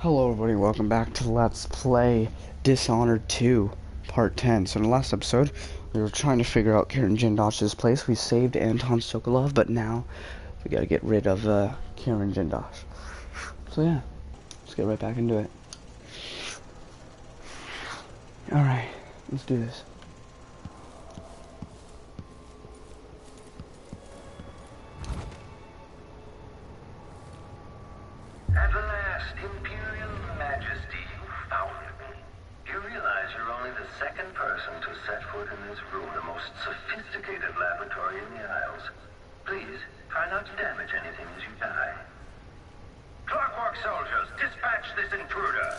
Hello everybody, welcome back to Let's Play Dishonored 2, Part 10. So in the last episode, we were trying to figure out Karen Jindosh's place. We saved Anton Sokolov, but now we gotta get rid of Karen Jindosh. So yeah, let's get right back into it. Alright, let's do this. At last, Imperial Majesty, you found me. You realize you're only the second person to set foot in this room, the most sophisticated laboratory in the Isles. Please, try not to damage anything as you die. Clockwork soldiers, dispatch this intruder!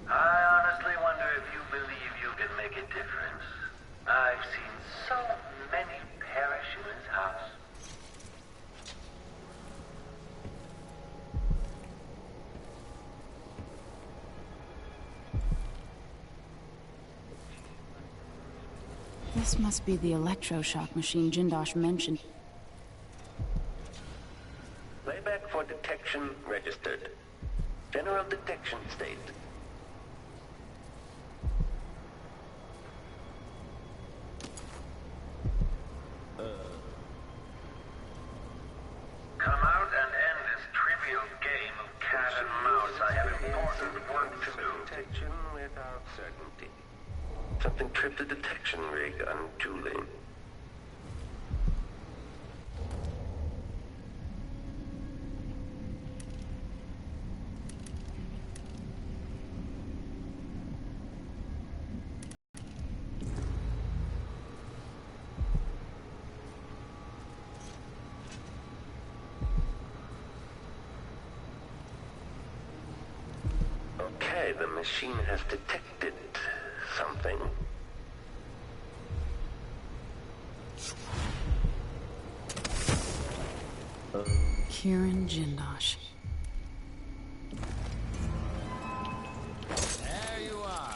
I honestly wonder if you believe you can make a difference. I've seen so many perish in this house. This must be the electroshock machine Jindosh mentioned. Playback for detection registered. General detection state. Come out and end this trivial game of cat and mouse. I have important work to do. Detection without certainty. Something tripped the detection rig untooling. Okay, the machine has detected something. Kieran Jindosh. There you are.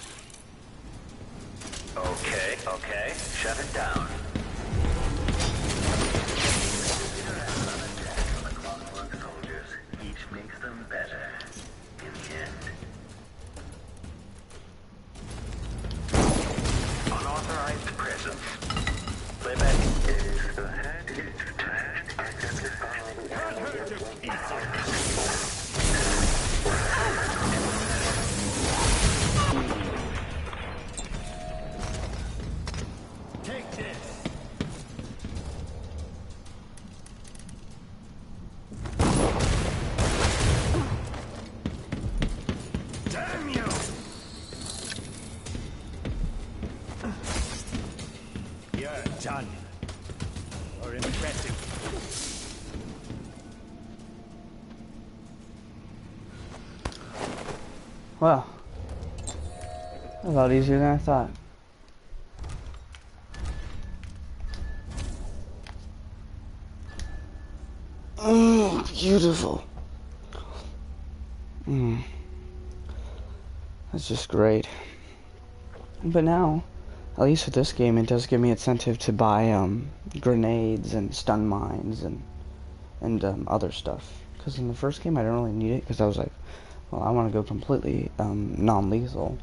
Okay, shut it down. Clockwork soldiers, each makes them better in the end. Unauthorized presence. Playback is ahead. Take this. Damn you! You're done. Or impressive. Well, a lot easier than I thought. Beautiful. That's just great. But now, at least with this game, it does give me incentive to buy grenades and stun mines and other stuff. Because in the first game, I didn't really need it because I was like, well, I want to go completely non-lethal.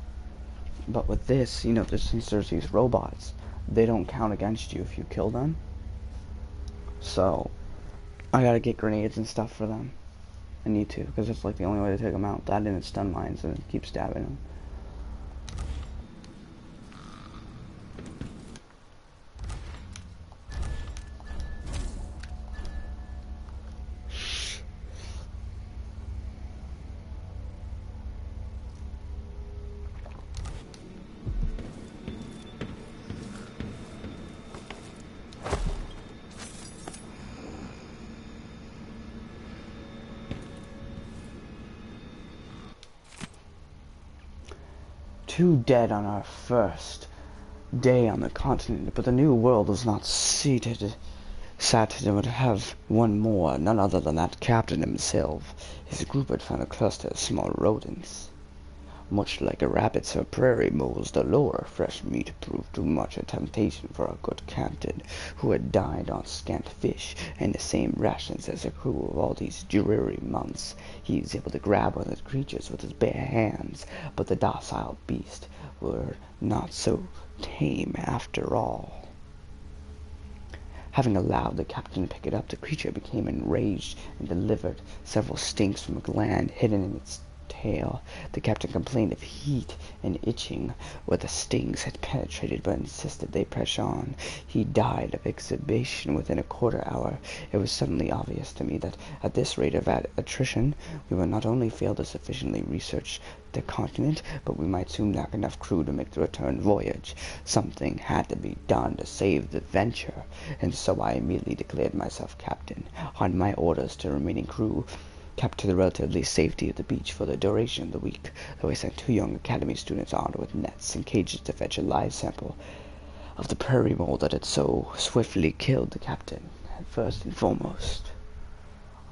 But with this, you know, since there's these robots, they don't count against you if you kill them. So I gotta get grenades and stuff for them. I need to, because it's like the only way to take them out. That and stun mines and keep stabbing them. Two dead on our first day on the continent, but the new world is not seated Saturn would have one more, none other than that captain himself. His group had found a cluster of small rodents. Much like rabbits or prairie moles, the lower fresh meat proved too much a temptation for our good captain, who had dined on scant fish and the same rations as the crew of all these dreary months. He was able to grab one of the creatures with his bare hands, but the docile beasts were not so tame after all. Having allowed the captain to pick it up, the creature became enraged and delivered several stings from a gland hidden in its tail. The captain complained of heat and itching where the stings had penetrated, but insisted they press on. He died of exhibition within a quarter hour. It was suddenly obvious to me that at this rate of attrition, we would not only fail to sufficiently research the continent, but we might soon lack enough crew to make the return voyage. Something had to be done to save the venture, and so I immediately declared myself captain, on my orders to the remaining crew kept to the relatively safety of the beach for the duration of the week, though I sent 2 young academy students armed with nets and cages to fetch a live sample of the prairie mole that had so swiftly killed the captain. First and foremost,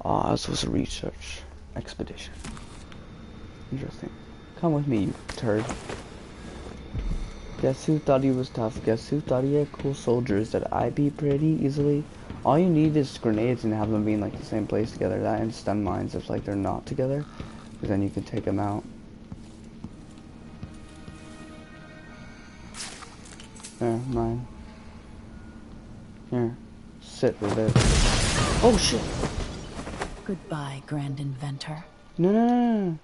ours was a research expedition. Interesting. Come with me, you turd. Guess who thought he was tough? Guess who thought he had cool soldiers that I beat pretty easily? All you need is grenades and have them be in like the same place together. That and stun mines if like they're not together, because then you can take them out. There, mine. Here, sit with it. Oh shit! Goodbye, grand inventor. No, no, no, no.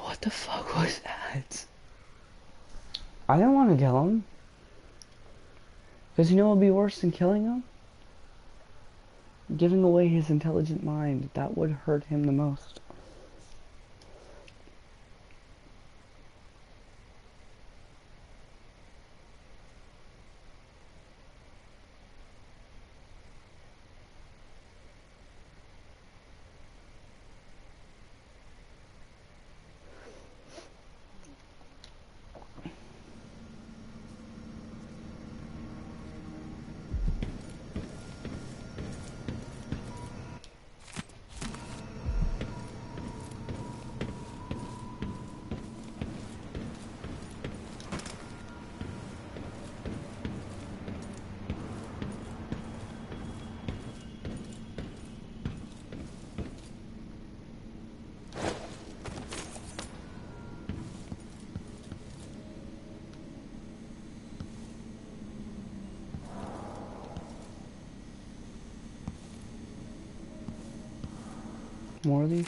What the fuck was that? I didn't want to kill him. Because you know what would be worse than killing him? Giving away his intelligent mind. That would hurt him the most. More of these?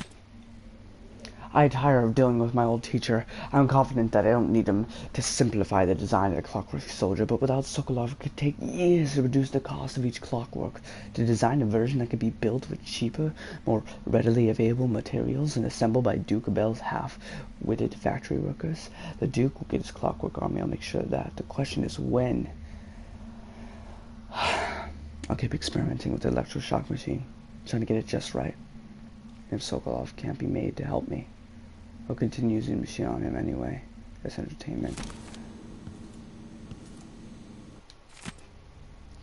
I tire of dealing with my old teacher. I'm confident that I don't need him to simplify the design of the clockwork soldier, but without Sokolov, it could take years to reduce the cost of each clockwork, to design a version that could be built with cheaper, more readily available materials and assembled by Duke Bell's half-witted factory workers. The Duke will get his clockwork army, I'll make sure of that. The question is when. I'll keep experimenting with the electroshock machine, trying to get it just right. If Sokolov can't be made to help me, I'll continue using the machine on him anyway, as entertainment.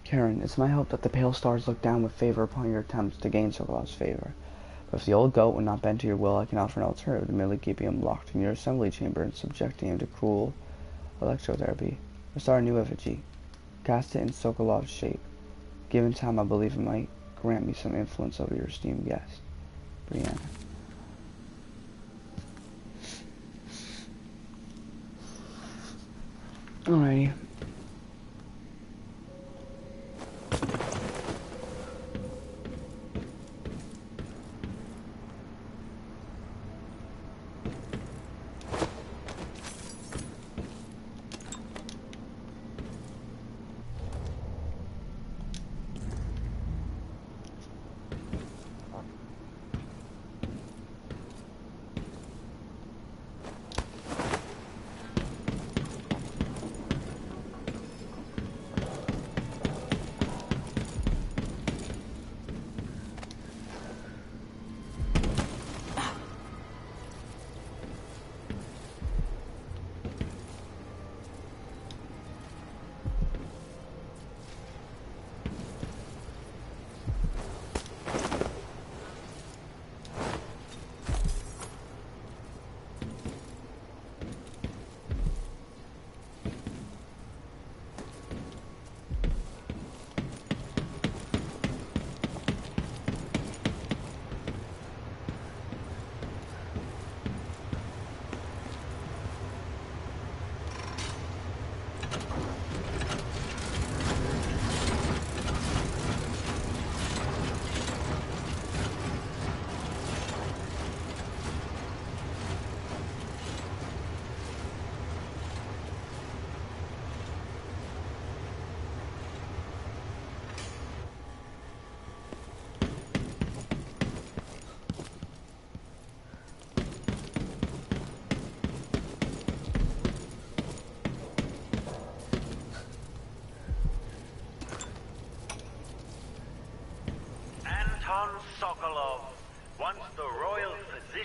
Karen, it's my hope that the pale stars look down with favor upon your attempts to gain Sokolov's favor. But if the old goat will not bend to your will, I can offer an alternative to merely keeping him locked in your assembly chamber and subjecting him to cruel electrotherapy. Or start a new effigy. Cast it in Sokolov's shape. Given time, I believe it might grant me some influence over your esteemed guest. Brianna. Alrighty.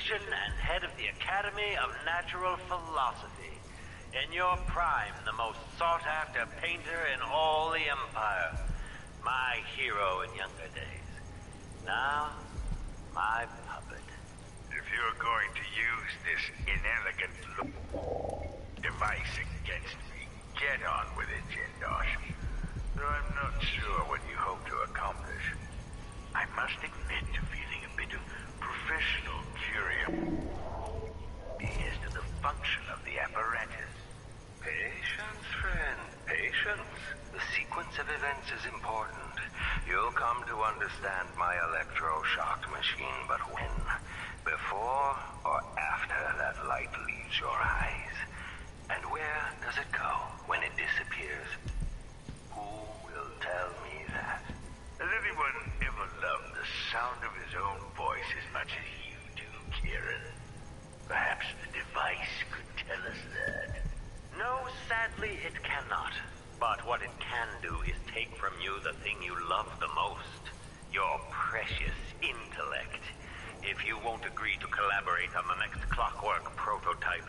physician and head of the Academy of Natural Philosophy. In your prime, the most sought-after painter in all the Empire. My hero in younger days. Now, my puppet. If you're going to use this inelegant device against me, get on with it, Jindosh. Though I'm not sure what you hope to accomplish. I must admit to feeling a bit of professional curiosity as to the function of the apparatus. Patience, friend. Patience. The sequence of events is important. You'll come to understand my electroshock machine, but when? Before or after that light leaves your eyes? And where does it go when it disappears? Who will tell me that? Has anyone ever loved the sound of his own voice as much as you do, Kieran? Perhaps the device could tell us that. No, sadly, it cannot. But what it can do is take from you the thing you love the most. Your precious intellect. If you won't agree to collaborate on the next clockwork prototype,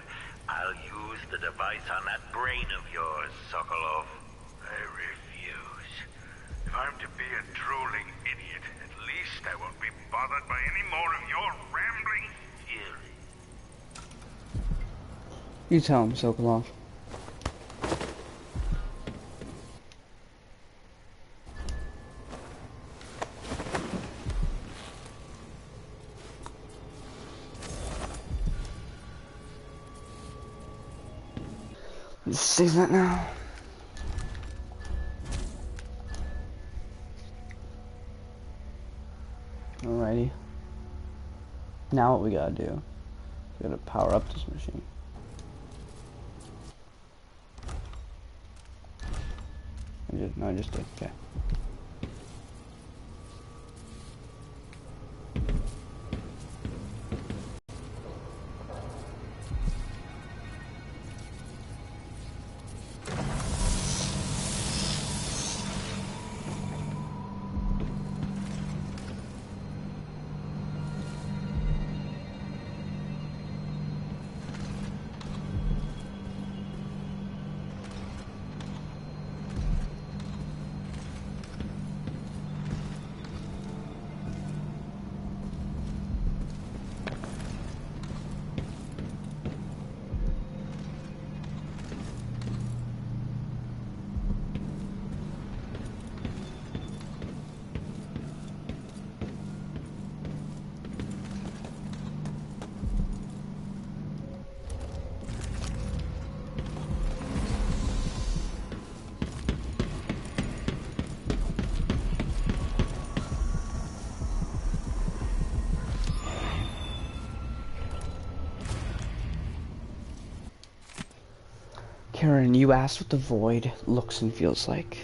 I'll use the device on that brain of yours, Sokolov. I refuse. If I'm to be a drooling idiot, at least I won't be bothered by any more of your rambling theories. You tell him, Sokolov. Save that now. Alrighty. Now what we gotta do? We gotta power up this machine. I just did. Okay. Karen, you asked what the void looks and feels like.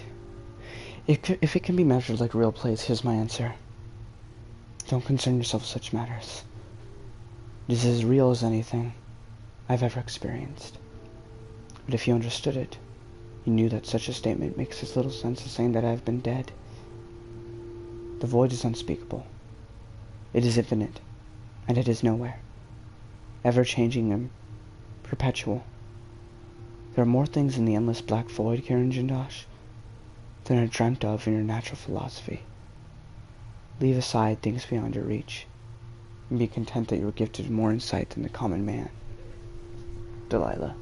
If it can be measured like a real place, here's my answer. Don't concern yourself with such matters. It is as real as anything I've ever experienced. But if you understood it, you knew that such a statement makes as little sense as saying that I have been dead. The void is unspeakable. It is infinite, and it is nowhere. Ever-changing and perpetual. There are more things in the endless black void, Karen Jindosh, than are dreamt of in your natural philosophy. Leave aside things beyond your reach, and be content that you are gifted with more insight than the common man. Delilah.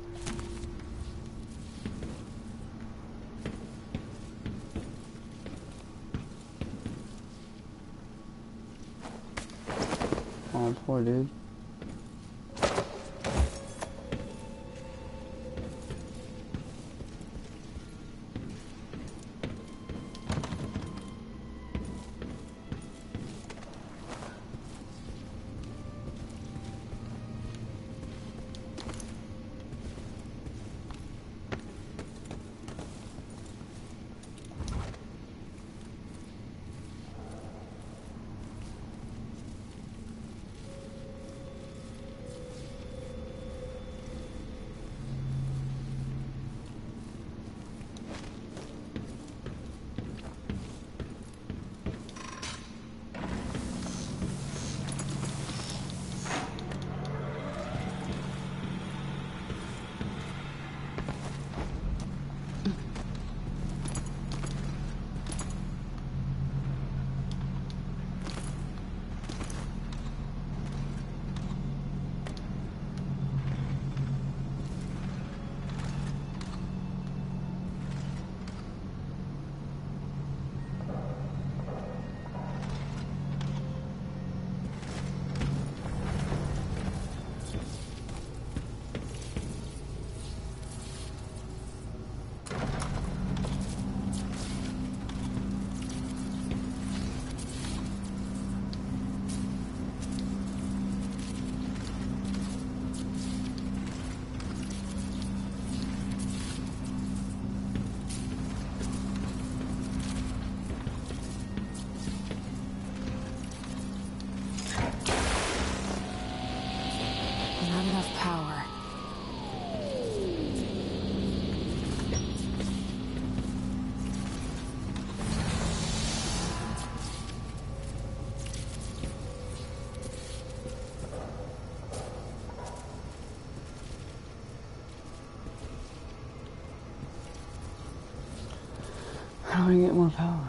Oh, poor dude. I can get more power.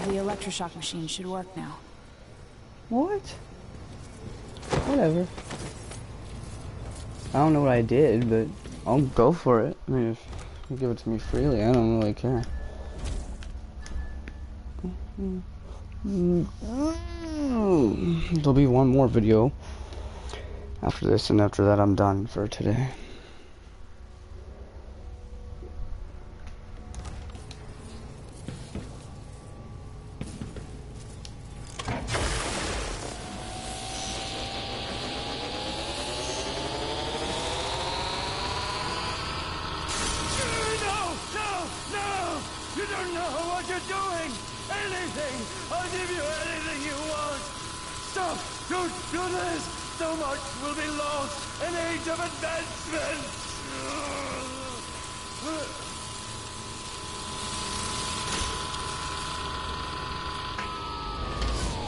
The electroshock machine should work now. What? Whatever. I don't know what I did, but I'll go for it. I mean, if you give it to me freely, I don't really care. There'll be one more video after this, and after that I'm done for today. You don't know what you're doing! Anything! I'll give you anything you want! Stop! Don't do this! So much will be lost! An age of advancement!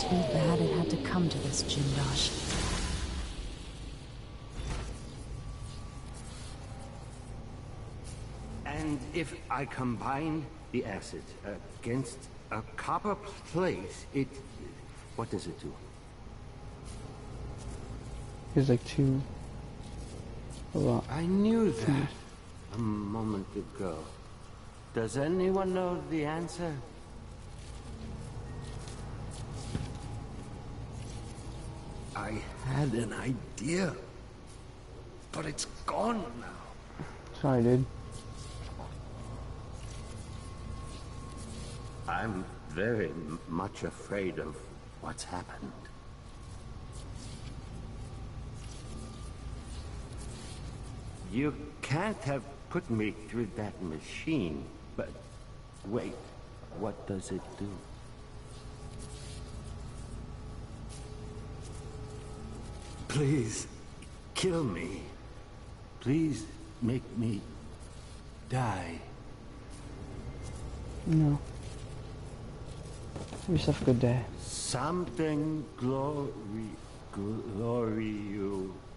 Too bad it had to come to this, Jindosh. And if I combine the acid against a copper plate, what does it do? He's like a lot. I knew that a moment ago. Does anyone know the answer? I had an idea, but it's gone now. Sorry, dude. I'm very much afraid of what's happened. You can't have put me through that machine, but wait, what does it do? Please, kill me. Please make me die. No. Have yourself a good day. Something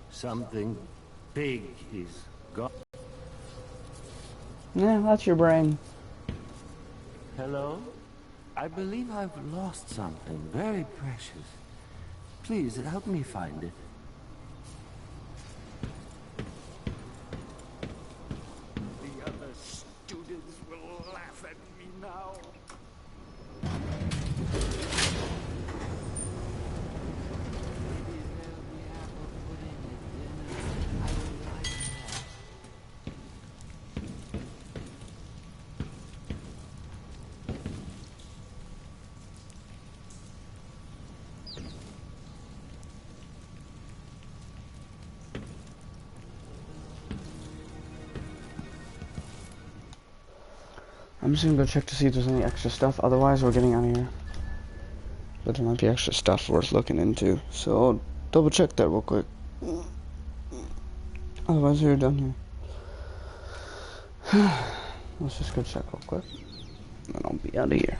something big is gone. Yeah, that's your brain. Hello? I believe I've lost something very precious. Please help me find it. The other students will laugh at me now. I'm just gonna go check to see if there's any extra stuff. Otherwise, we're getting out of here. But there might be extra stuff worth looking into. So I'll double check that real quick. Otherwise, we're done here. Let's just go check real quick. And I'll be out of here.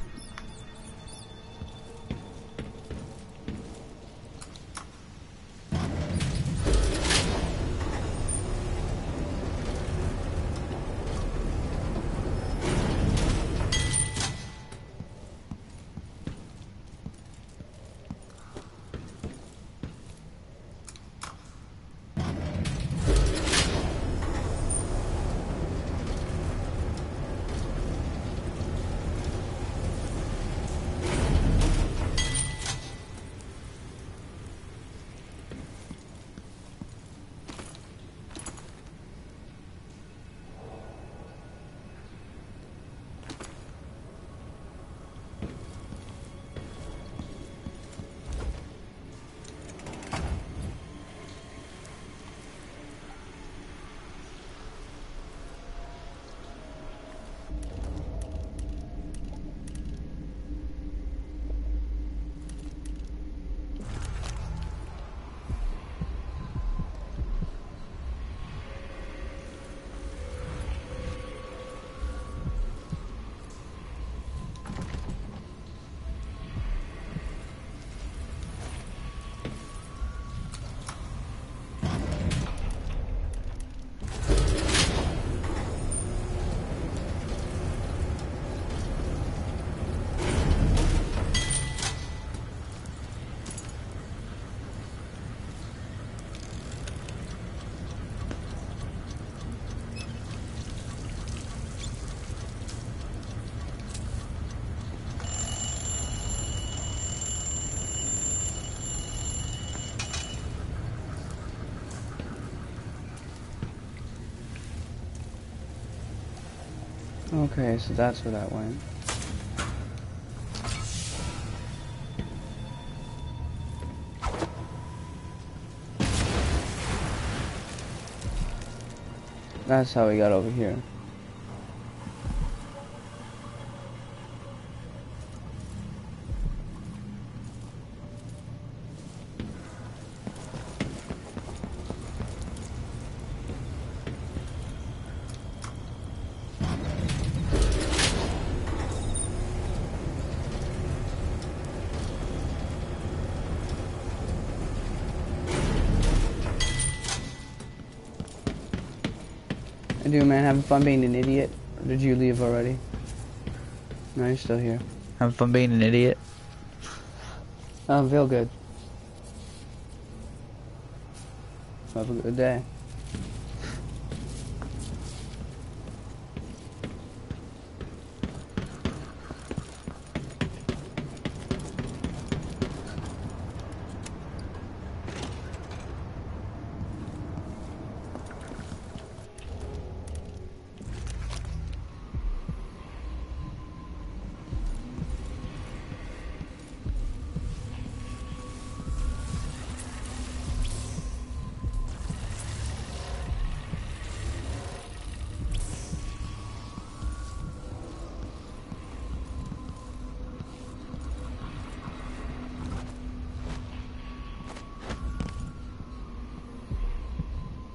Okay, so that's where that went. That's how we got over here. I do, man. Having fun being an idiot? Or did you leave already? No, you're still here. Having fun being an idiot? I feel good. Have a good day.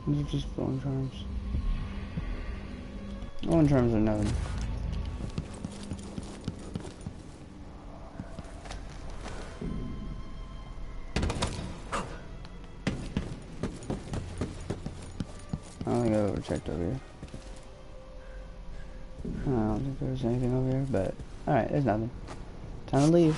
These are just bone charms. Bone charms are nothing. I don't think I've ever checked over here. I don't think there's anything over here, but alright, there's nothing. Time to leave.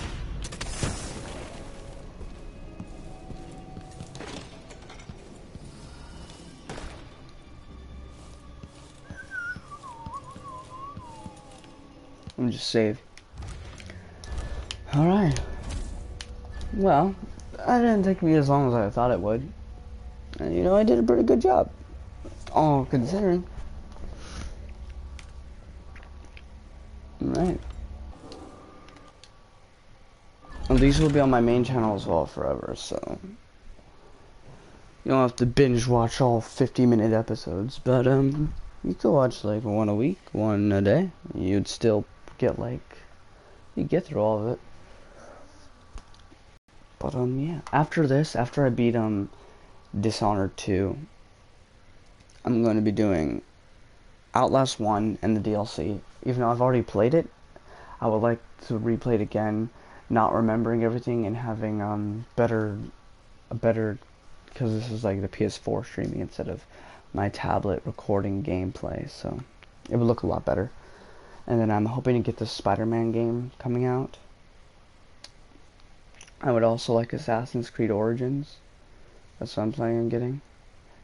Let me just save. Alright. Well, that didn't take me as long as I thought it would. And you know, I did a pretty good job. All considering. Alright. And these will be on my main channel as well forever, so you don't have to binge watch all 50-minute episodes, but you could watch like one a week, one a day. You'd still get like, you'd get through all of it. But yeah, after this, after I beat Dishonored 2, I'm going to be doing Outlast 1 and the DLC. Even though I've already played it, I would like to replay it again, not remembering everything and having a better, because this is like the PS4 streaming instead of my tablet recording gameplay, so it would look a lot better. And then I'm hoping to get the Spider-Man game coming out. I would also like Assassin's Creed Origins. That's what I'm planning on getting.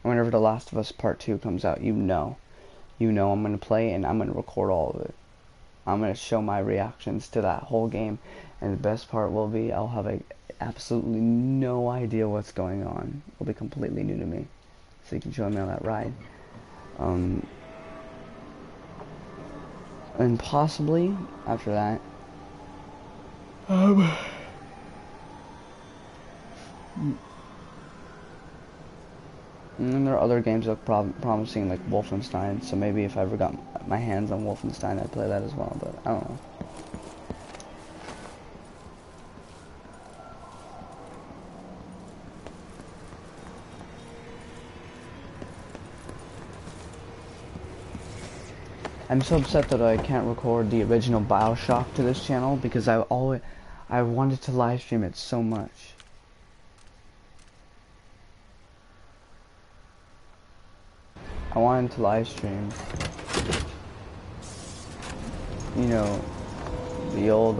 And whenever The Last of Us Part 2 comes out, you know I'm going to play and I'm going to record all of it. I'm going to show my reactions to that whole game. And the best part will be I'll have absolutely no idea what's going on. It'll be completely new to me. So you can join me on that ride. And possibly, after that, and then there are other games that look promising, like Wolfenstein, so maybe if I ever got my hands on Wolfenstein, I'd play that as well, but I don't know. I'm so upset that I can't record the original BioShock to this channel, because I wanted to live stream it so much. I wanted to live stream, you know, the old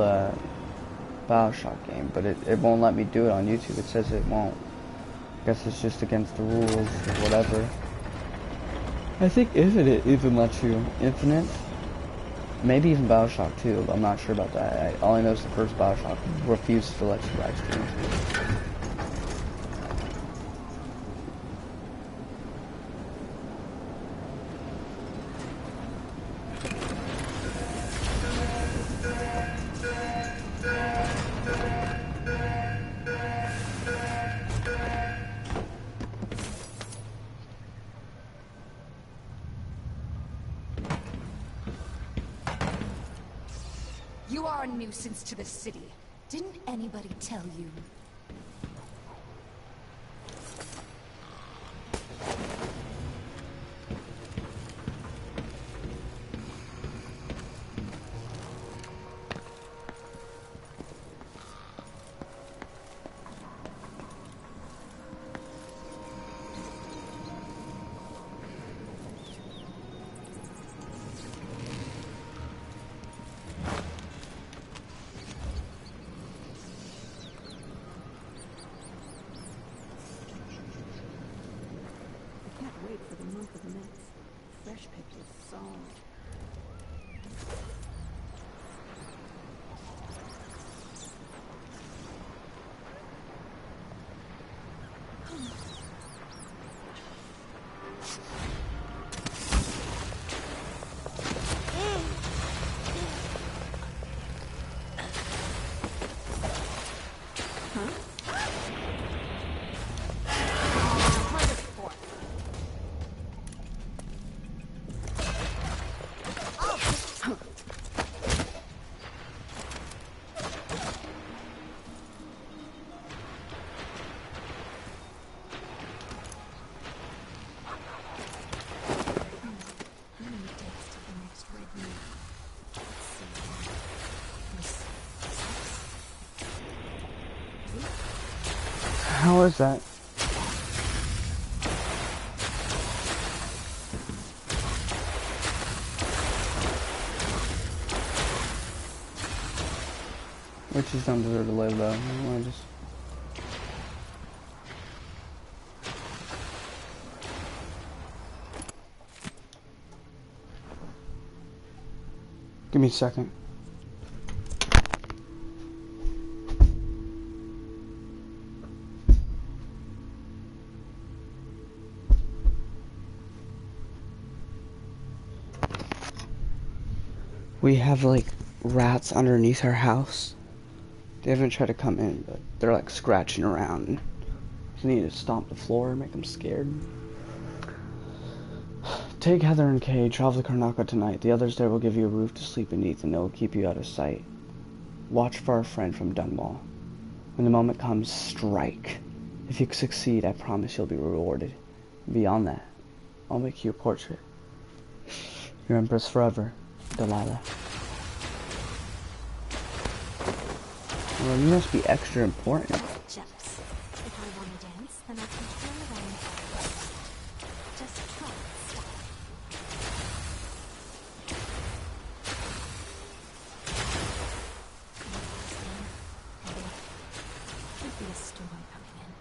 BioShock game, but it won't let me do it on YouTube. It says it won't. I guess it's just against the rules or whatever. I think Infinite even lets you. Infinite? Maybe even BioShock 2, but I'm not sure about that. All I know is the first BioShock refuses to let you live stream. nuisance to the city. Didn't anybody tell you? Wait for the month of May. Fresh pickles, solid. How is that? Witches don't deserve to live though. I just... Give me a second. We have like rats underneath our house. They haven't tried to come in, but they're like scratching around. So we need to stomp the floor and make them scared. Take Heather and Kay, travel to Karnaca tonight. The others there will give you a roof to sleep beneath and they will keep you out of sight. Watch for our friend from Dunwall. When the moment comes, strike. If you succeed, I promise you'll be rewarded. Beyond that, I'll make you a portrait. Your Empress forever, Delilah. Well, you must be extra important. Jealous. If I want to dance, then I can turn around and just try and stop. Could be a storm coming in.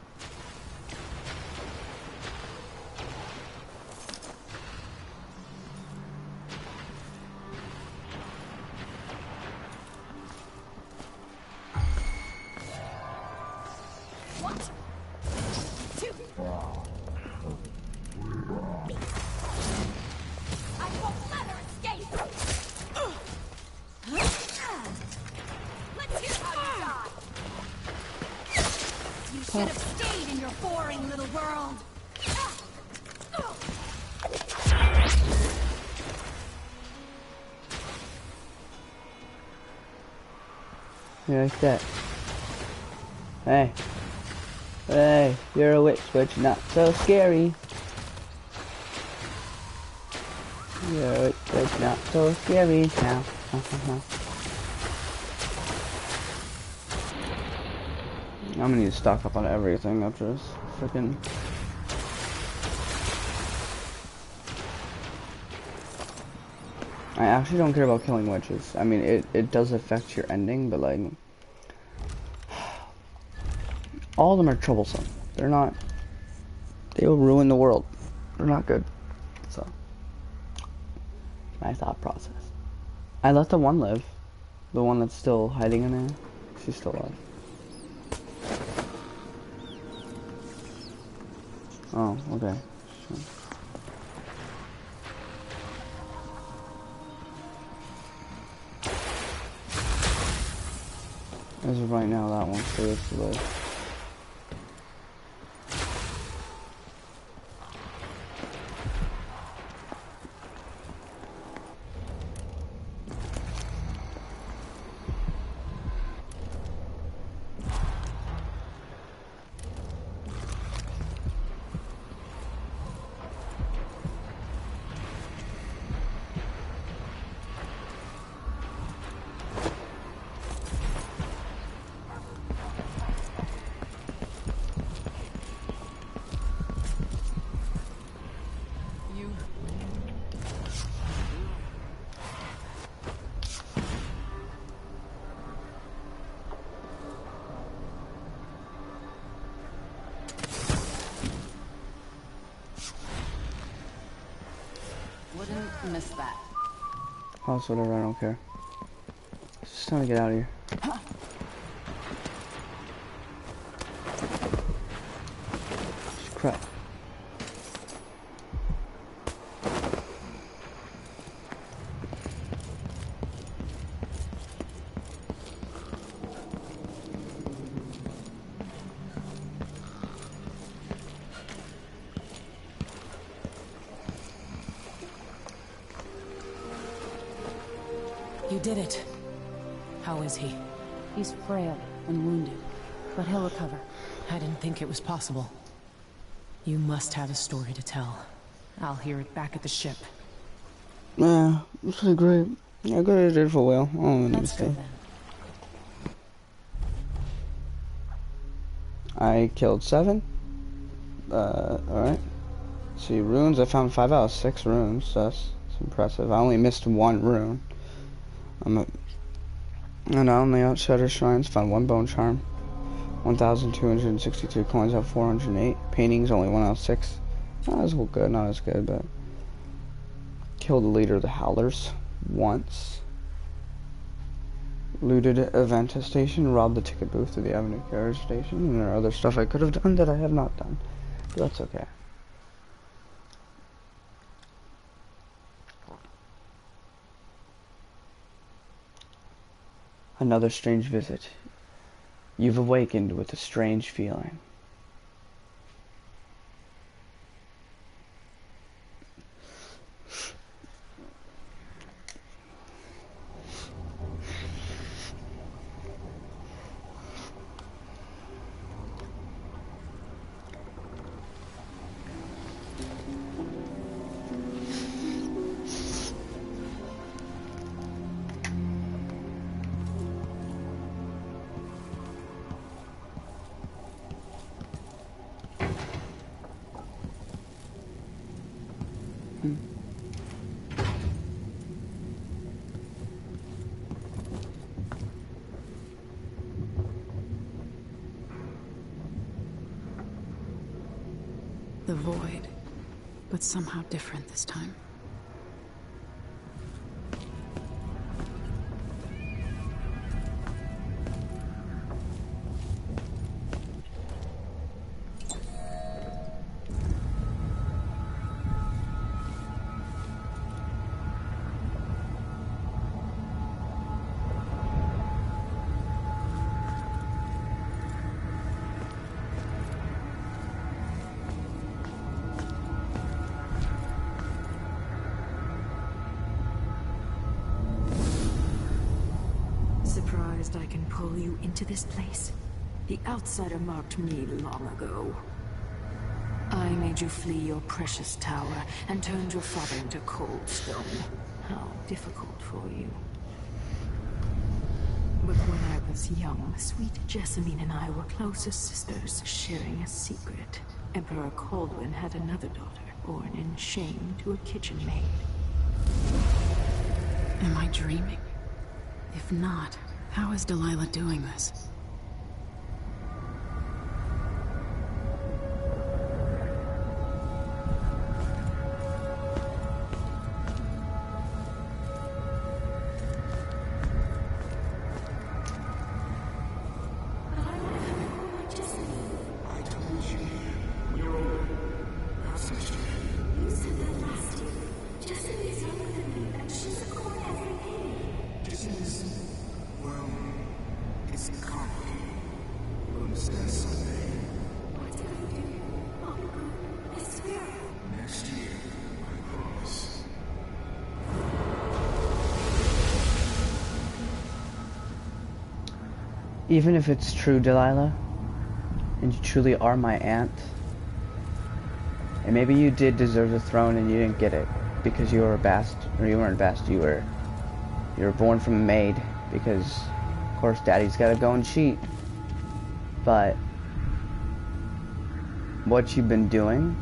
Should have stayed in your boring little world. Yeah, like that. Hey. Hey, you're a witch, but you're not so scary. You're a witch, but you're not so scary now. I'm gonna need to stock up on everything after this freaking... I actually don't care about killing witches. I mean, it does affect your ending, but like... all of them are troublesome. They're not... they will ruin the world. They're not good. So... my thought process. I let the one live. The one that's still hiding in there. She's still alive. Oh, okay. Sure. As of right now, that one still is to live. missed that. Oh, it's whatever, I don't care. It's just time to get out of here. Crap. You did it. How is he? He's frail and wounded, but he'll recover. I didn't think it was possible. You must have a story to tell. I'll hear it back at the ship. Yeah, it's pretty great. Yeah, good, I did for well. I don't even need to Let's go stay. then. I killed 7. Alright. See, runes, I found 5 out of 6 runes, so that's impressive. I only missed 1 rune. And on the Outsider Shrines, found 1 bone charm. 1,263 coins out of 408. Paintings, only 1 out of 6. Not as good, not as good, but... Killed the leader of the Howlers once. Looted Aventa Station, robbed the ticket booth to the Avenue Carriage Station, and there are other stuff I could have done that I have not done. But that's okay. Another strange visit. You've awakened with a strange feeling. The void, but somehow different this time. Surprised I can pull you into this place? The Outsider marked me long ago. I made you flee your precious tower and turned your father into cold stone. How difficult for you. But when I was young, sweet Jessamine and I were close as sisters, sharing a secret. Emperor Kaldwin had another daughter, born in shame to a kitchen maid. Am I dreaming? If not, how is Delilah doing this? Even if it's true, Delilah, and you truly are my aunt, and maybe you did deserve the throne and you didn't get it because you were a bastard, or you weren't a bastard, you were born from a maid, because of course daddy's gotta go and cheat. But what you've been doing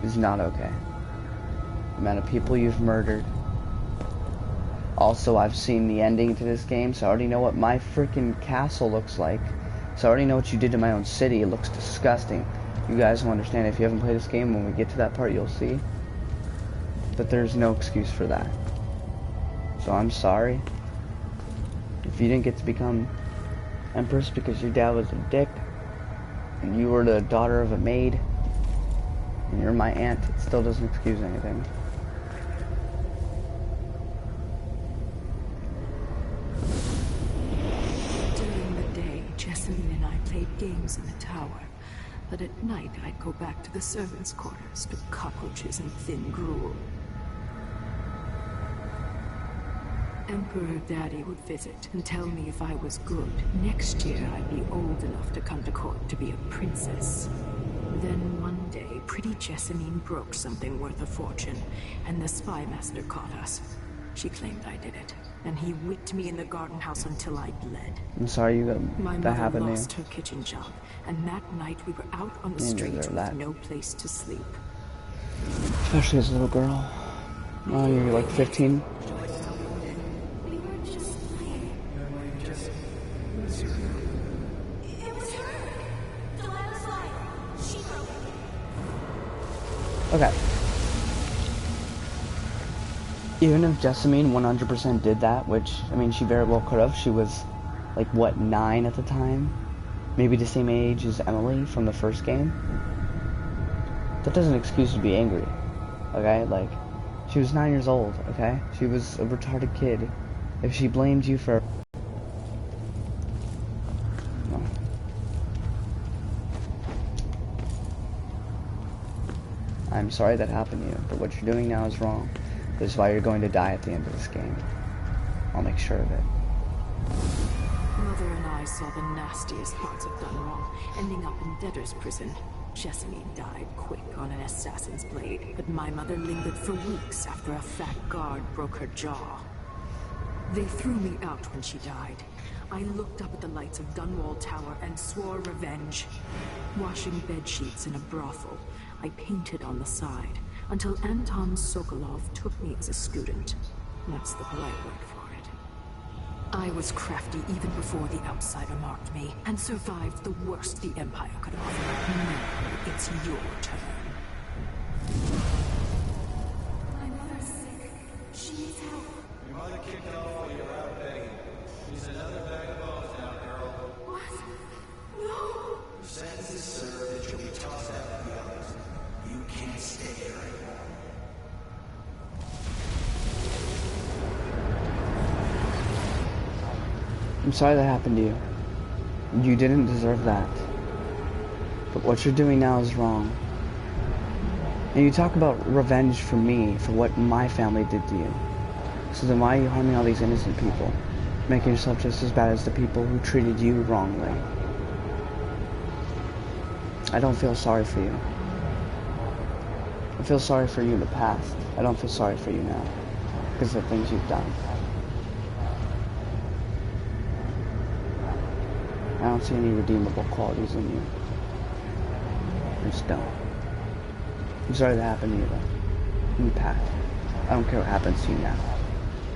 is not okay. The amount of people you've murdered. Also, I've seen the ending to this game, so I already know what my freaking castle looks like. So I already know what you did to my own city. It looks disgusting. You guys will understand if you haven't played this game. When we get to that part, you'll see. but there's no excuse for that. So I'm sorry if you didn't get to become Empress because your dad was a dick, and you were the daughter of a maid, and you're my aunt. It still doesn't excuse anything. During the day, Jessamine and I played games in the tower. But at night, I'd go back to the servants' quarters to cockroaches and thin gruel. Emperor Daddy would visit and tell me if I was good. Next year, I'd be old enough to come to court to be a princess. Then one day, pretty Jessamine broke something worth a fortune, and the spy master caught us. She claimed I did it, and he whipped me in the garden house until I bled. I'm sorry you got My that mother happened lost to you. her kitchen job, and that night we were out on the street with no place to sleep. Especially as a little girl. Oh, you're like 15? We were just playing. It was her. Delilah's life. She broke it. Okay. Even if Jessamine 100% did that, which, I mean, she very well could have. She was, like, what, 9 at the time? Maybe the same age as Emily from the first game? That doesn't excuse you to be angry. Okay? Like, she was 9 years old, okay? She was a retarded kid. If she blamed you for... No. I'm sorry that happened to you, but what you're doing now is wrong. This is why you're going to die at the end of this game. I'll make sure of it. Mother and I saw the nastiest parts of done wrong, ending up in debtor's prison. Jessamine died quick on an assassin's blade, but my mother lingered for weeks after a fat guard broke her jaw. They threw me out when she died. I looked up at the lights of Dunwall Tower and swore revenge. Washing bed sheets in a brothel, I painted on the side, until Anton Sokolov took me as a student. That's the polite word for it. I was crafty even before the outsider marked me, and survived the worst the Empire could offer. Now, it's your turn. My mother's sick. She needs help. Your mother kicked off while you were out begging. She's another bag of bones now, girl. What? No! Your sentence is served that you'll be tossed out with the others. You can't stay here anymore. I'm sorry that happened to you. You didn't deserve that. But what you're doing now is wrong. And you talk about revenge for me, for what my family did to you. So then why are you harming all these innocent people? Making yourself just as bad as the people who treated you wrongly. I don't feel sorry for you. I feel sorry for you in the past. I don't feel sorry for you now. Because of the things you've done. I don't see any redeemable qualities in you. I just don't. I'm sorry that happened to you though. In the past. I don't care what happens to you now.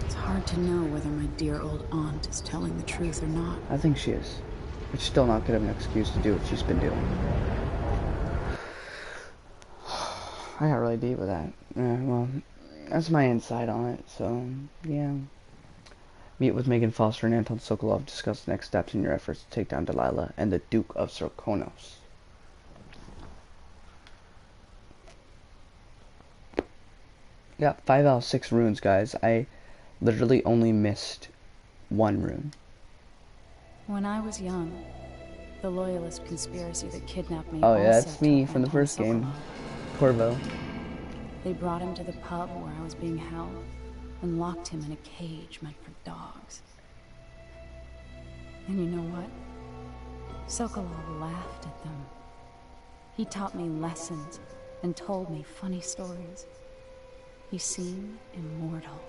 It's hard to know whether my dear old aunt is telling the truth or not. I think she is. But she's still not good of an excuse to do what she's been doing. I got really deep with that. Well, that's my insight on it, so, yeah. Meet with Megan Foster and Anton Sokolov. Discuss the next steps in your efforts to take down Delilah and the Duke of Sarkonos. Yeah, 5 out of 6 runes, guys. I literally only missed 1 rune. When I was young, the loyalist conspiracy that kidnapped me Oh yeah, also that's me took from the Anton first game. Sokolov. Corvo. They brought him to the pub where I was being held and locked him in a cage meant for dogs. And you know what? Sokolov laughed at them. He taught me lessons and told me funny stories. He seemed immortal.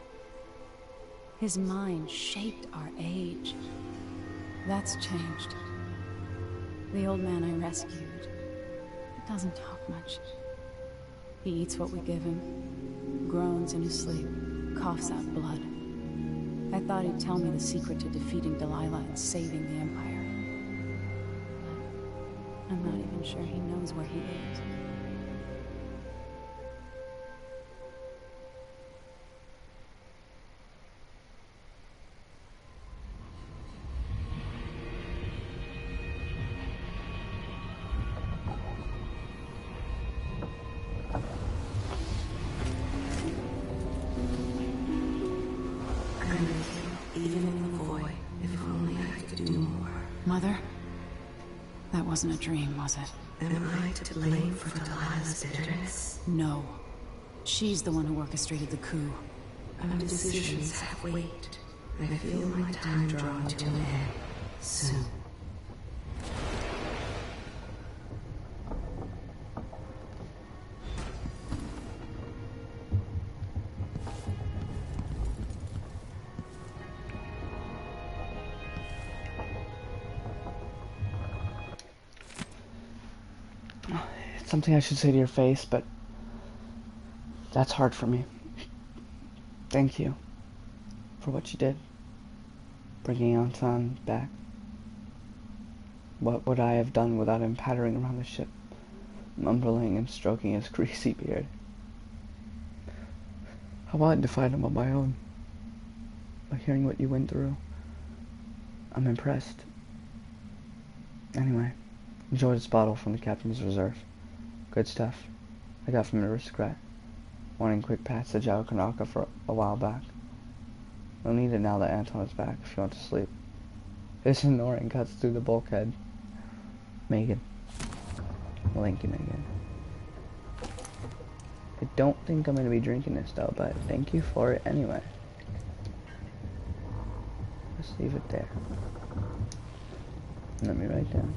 His mind shaped our age. That's changed. The old man I rescued doesn't talk much. He eats what we give him, groans in his sleep, coughs out blood. I thought he'd tell me the secret to defeating Delilah and saving the Empire. But I'm not even sure he knows where he is. That wasn't a dream, was it? Am I to blame for Delilah's bitterness? No. She's the one who orchestrated the coup. Our decisions have weight. I feel my time drawing to an end soon. It's something I should say to your face, but that's hard for me. Thank you for what you did. Bringing Anton back. What would I have done without him pattering around the ship, mumbling and stroking his greasy beard? I wanted to find him on my own. By hearing what you went through, I'm impressed. Anyway, enjoy this bottle from the Captain's Reserve. Good stuff. I got from an aristocrat. Wanting quick passage out of Kanaka for a while back. Don't need it now that Anton is back if you want to sleep. His snoring cuts through the bulkhead. Megan. Thank you, Megan. I don't think I'm going to be drinking this though, but thank you for it anyway. Let's leave it there. Let me write down.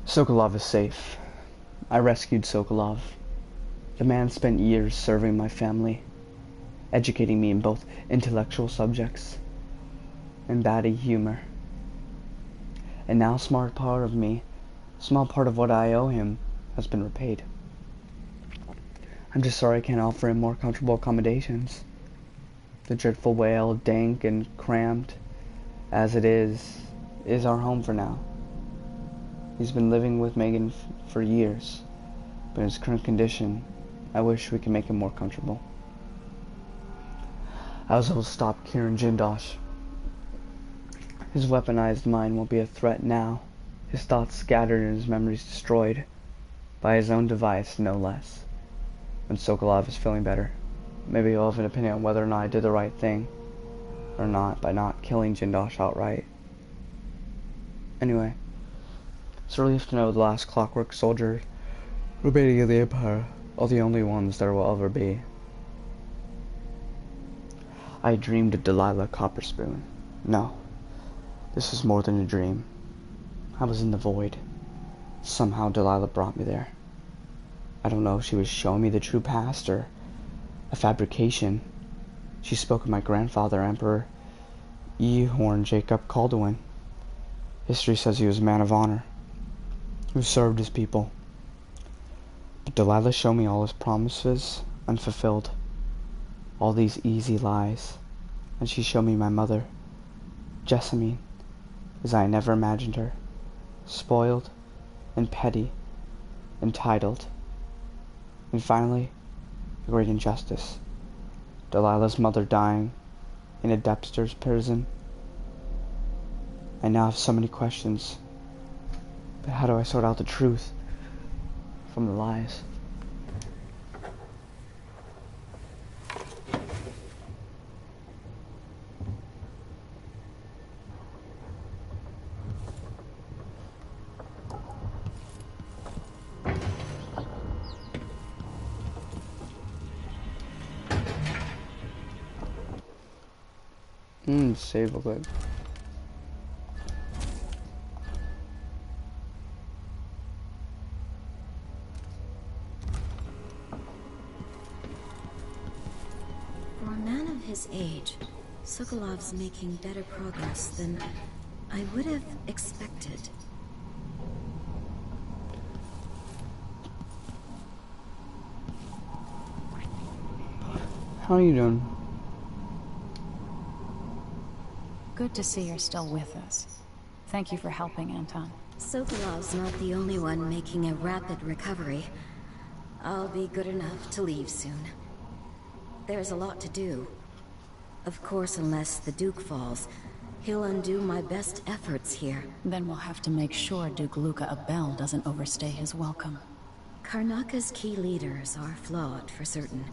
Sokolov is safe. I rescued Sokolov. The man spent years serving my family, educating me in both intellectual subjects and batty humor. And now a small part of what I owe him has been repaid. I'm just sorry I can't offer him more comfortable accommodations. The dreadful whale, dank and cramped as it is our home for now. He's been living with Megan for years, but in his current condition, I wish we could make him more comfortable. I was able to stop Kieran Jindosh. His weaponized mind won't be a threat now. His thoughts scattered and his memories destroyed. By his own device, no less. When Sokolov is feeling better, maybe he'll have an opinion on whether or not I did the right thing, or not, by not killing Jindosh outright. Anyway, it's a relief to know the last clockwork soldier remaining of the Empire are the only ones there will ever be. I dreamed of Delilah Copperspoon. No, this was more than a dream. I was in the void. Somehow Delilah brought me there. I don't know if she was showing me the true past or a fabrication. She spoke of my grandfather, Emperor Ehorn Jacob Calduin. History says he was a man of honor, who served his people. But Delilah showed me all his promises unfulfilled, all these easy lies, and she showed me my mother, Jessamine, as I never imagined her, spoiled and petty, entitled, and finally, the great injustice, Delilah's mother dying in a Depster's prison. I now have so many questions. But how do I sort out the truth from the lies? Save real quick. For a man of his age, Sokolov's making better progress than I would have expected. How are you doing? Good to see you're still with us. Thank you for helping, Anton. Sokolov's not the only one making a rapid recovery. I'll be good enough to leave soon. There's a lot to do. Of course, unless the Duke falls, He'll undo my best efforts here. Then we'll have to make sure Duke Luca Abel doesn't overstay his welcome. Karnaka's key leaders are flawed, for certain.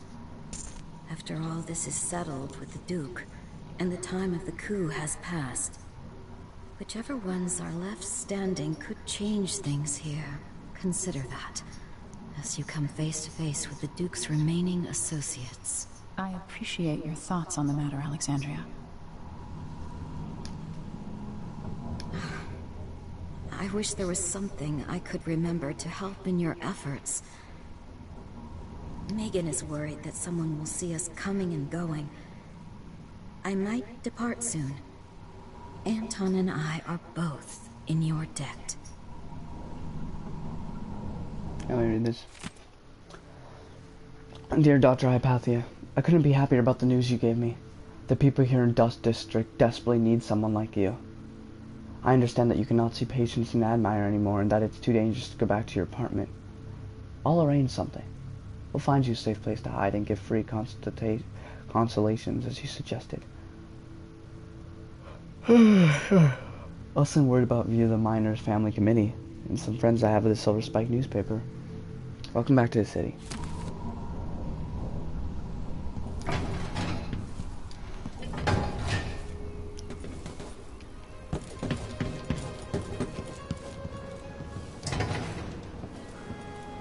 After all this is settled with the Duke, and the time of the coup has passed, whichever ones are left standing could change things here. Consider that, as you come face to face with the Duke's remaining associates. I appreciate your thoughts on the matter, Alexandria. I wish there was something I could remember to help in your efforts. Megan is worried that someone will see us coming and going. I might depart soon. Anton and I are both in your debt. Let me read this. Dear Dr. Hypatia, I couldn't be happier about the news you gave me. The people here in Dust District desperately need someone like you. I understand that you cannot see patients in Admire anymore and that it's too dangerous to go back to your apartment. I'll arrange something. We'll find you a safe place to hide and give free consolations as you suggested. Also, I'm worried about View the Miners Family Committee and some friends I have at the Silver Spike newspaper. Welcome back to the city.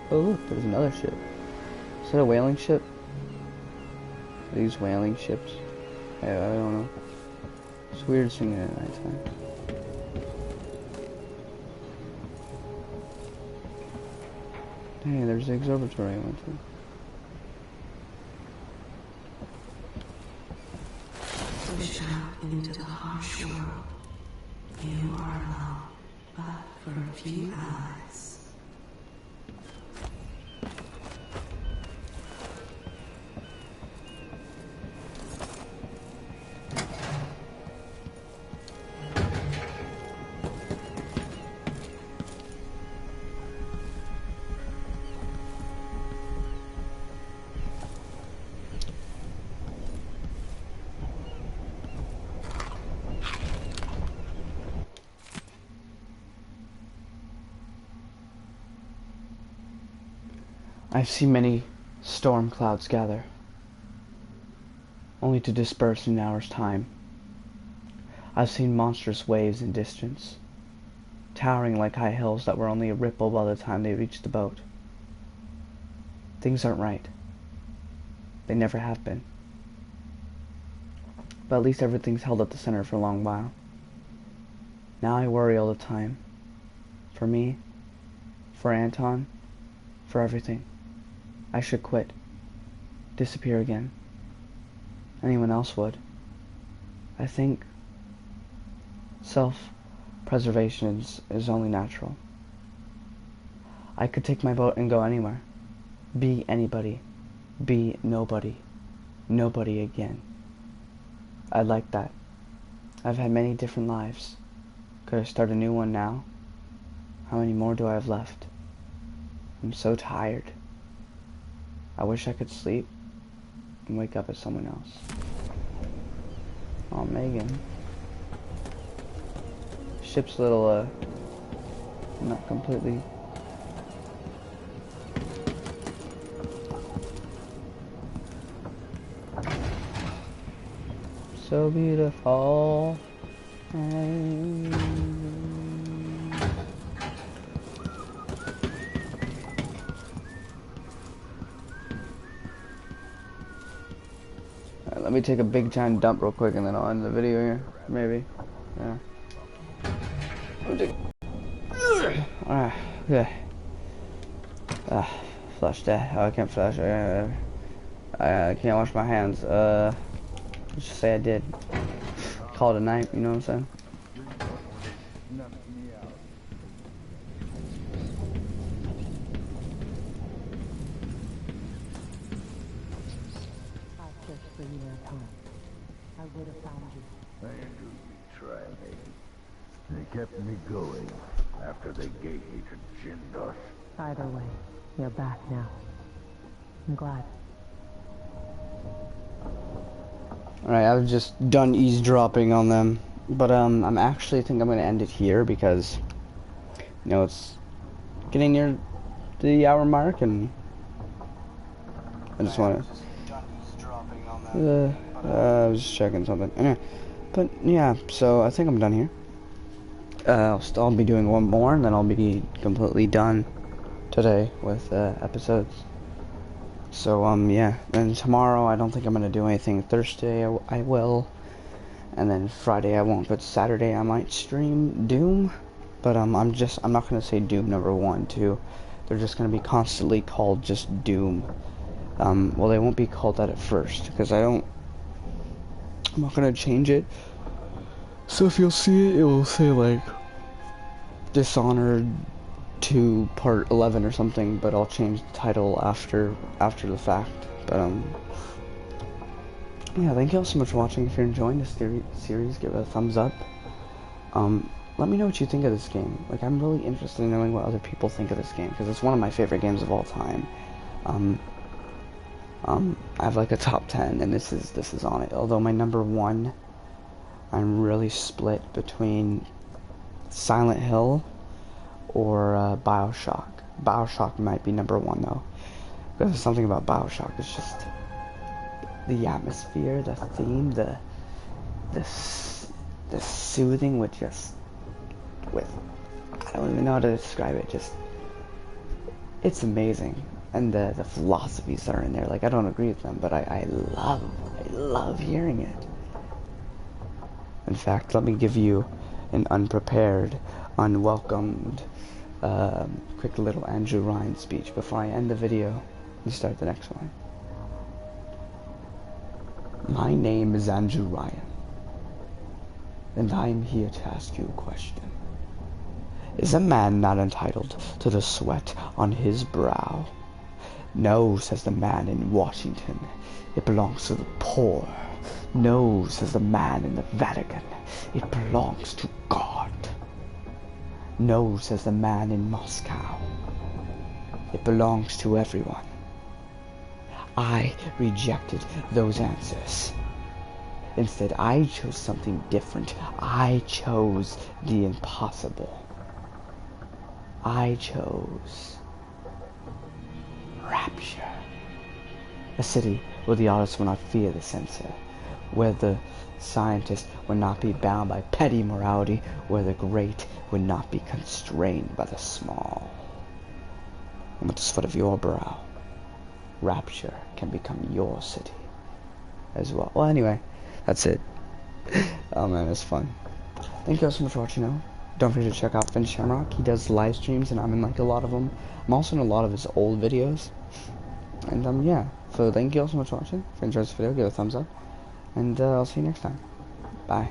Oh look, there's another ship. Is that a whaling ship? Are these whaling ships? I don't know. It's weird seeing it at nighttime. Hey, there's the observatory I went to. Push out into the harsh world. You are alone, but for a few hours. I've seen many storm clouds gather, only to disperse in an hour's time. I've seen monstrous waves in distance, towering like high hills that were only a ripple by the time they reached the boat. Things aren't right. They never have been. But at least everything's held at the center for a long while. Now I worry all the time. For me, for Anton, for everything. I should quit. Disappear again. Anyone else would. I think self-preservation is only natural. I could take my boat and go anywhere. Be anybody. Be nobody. Nobody again. I'd like that. I've had many different lives. Could I start a new one now? How many more do I have left? I'm so tired. I wish I could sleep and wake up as someone else. Oh, Megan. Ship's a little, not completely... So beautiful. Let me take a big giant dump real quick and then I'll end the video here. Maybe. Yeah. Alright, okay. Flush that. Oh, I can't flush. I can't wash my hands. Let's just say I did. Call it a night, you know what I'm saying? They kept me going after they gave me to Jindos. Either way, you're back now. I'm glad. Alright, I've just done eavesdropping on them But I'm actually think I'm gonna end it here because it's getting near the hour mark, and I just want to. I was just checking something. Anyway, but yeah, so I think I'm done here. I'll be doing one more, and then I'll be completely done today with episodes. So yeah, and tomorrow I don't think I'm gonna do anything. Thursday I will, and then Friday I won't. But Saturday I might stream Doom, but I'm not gonna say Doom number 1, 2. They're just gonna be constantly called just Doom. Well, they won't be called that at first because I'm not gonna change it. So if you'll see it, it will say like Dishonored 2 Part 11 or something, but I'll change the title after the fact. But yeah, thank you all so much for watching. If you're enjoying this series, give it a thumbs up. Let me know what you think of this game. Like, I'm really interested in knowing what other people think of this game, because it's one of my favorite games of all time. I have like a top 10, and this is on it. Although my number 1, I'm really split between Silent Hill or Bioshock. Bioshock might be number 1 though, because there's something about Bioshock. It's just the atmosphere, the theme, the soothing with I don't even know how to describe it. Just it's amazing, and the philosophies that are in there. Like, I don't agree with them, but I love hearing it. In fact, let me give you an unprepared, unwelcomed, quick little Andrew Ryan speech before I end the video and start the next one. My name is Andrew Ryan, and I am here to ask you a question. Is a man not entitled to the sweat on his brow? No, says the man in Washington. It belongs to the poor. No, says the man in the Vatican. It belongs to God. No, says the man in Moscow. It belongs to everyone. I rejected those answers. Instead, I chose something different. I chose the impossible. I chose Rapture. A city where the artist will not fear the censor, where the scientist would not be bound by petty morality, where the great would not be constrained by the small. And with the sweat of your brow, Rapture can become your city as well. Well, anyway, that's it. Oh man, it's fun. Thank you all so much for watching now. Don't forget to check out Finn Shamrock. He does live streams, and I'm in like a lot of them. I'm also in a lot of his old videos. And yeah, so thank you all so much for watching. If you enjoyed this video, give it a thumbs up, and I'll see you next time. Bye.